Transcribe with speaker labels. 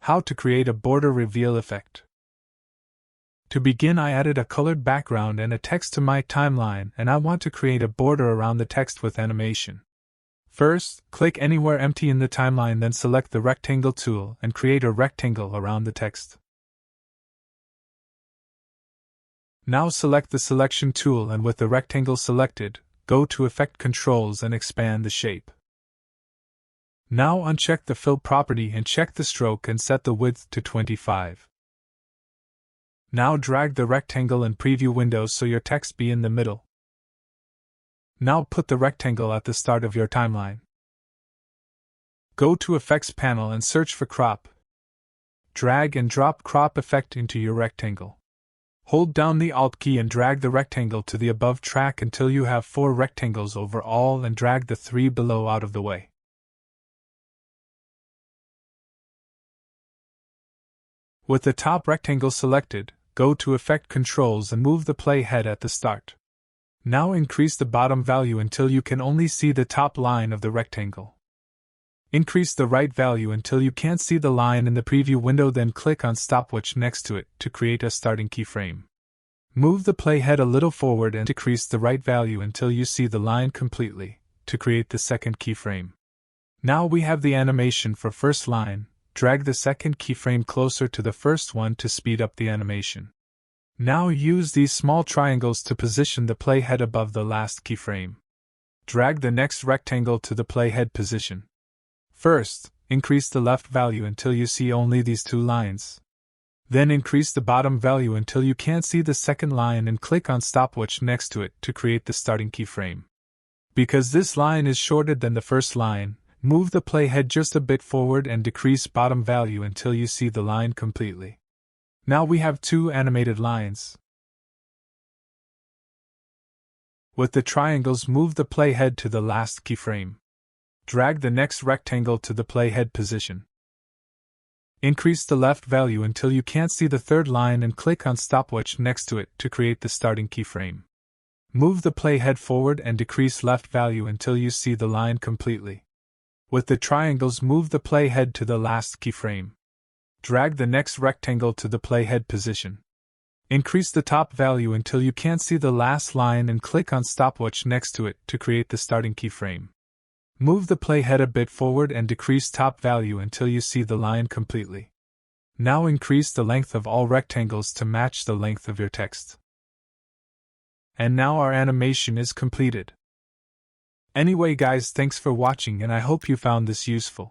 Speaker 1: How to create a border reveal effect. To begin, I added a colored background and a text to my timeline, and I want to create a border around the text with animation. First, click anywhere empty in the timeline, then select the rectangle tool and create a rectangle around the text. Now select the selection tool and with the rectangle selected, go to Effect Controls and expand the shape. Now uncheck the fill property and check the stroke and set the width to 25. Now drag the rectangle in preview window so your text be in the middle. Now put the rectangle at the start of your timeline. Go to Effects panel and search for Crop. Drag and drop Crop effect into your rectangle. Hold down the Alt key and drag the rectangle to the above track until you have 4 rectangles overall, and drag the 3 below out of the way. With the top rectangle selected, go to Effect Controls and move the playhead at the start. Now increase the bottom value until you can only see the top line of the rectangle. Increase the right value until you can't see the line in the preview window, then click on stopwatch next to it to create a starting keyframe. Move the playhead a little forward and decrease the right value until you see the line completely, to create the second keyframe. Now we have the animation for first line. Drag the second keyframe closer to the first one to speed up the animation. Now use these small triangles to position the playhead above the last keyframe. Drag the next rectangle to the playhead position. First, increase the left value until you see only these 2 lines. Then increase the bottom value until you can't see the second line and click on stopwatch next to it to create the starting keyframe. Because this line is shorter than the first line, move the playhead just a bit forward and decrease bottom value until you see the line completely. Now we have 2 animated lines. With the triangles, move the playhead to the last keyframe. Drag the next rectangle to the playhead position. Increase the left value until you can't see the third line and click on stopwatch next to it to create the starting keyframe. Move the playhead forward and decrease left value until you see the line completely. With the triangles, move the playhead to the last keyframe. Drag the next rectangle to the playhead position. Increase the top value until you can't see the last line and click on stopwatch next to it to create the starting keyframe. Move the playhead a bit forward and decrease top value until you see the line completely. Now increase the length of all rectangles to match the length of your text. And now our animation is completed. Anyway guys, thanks for watching and I hope you found this useful.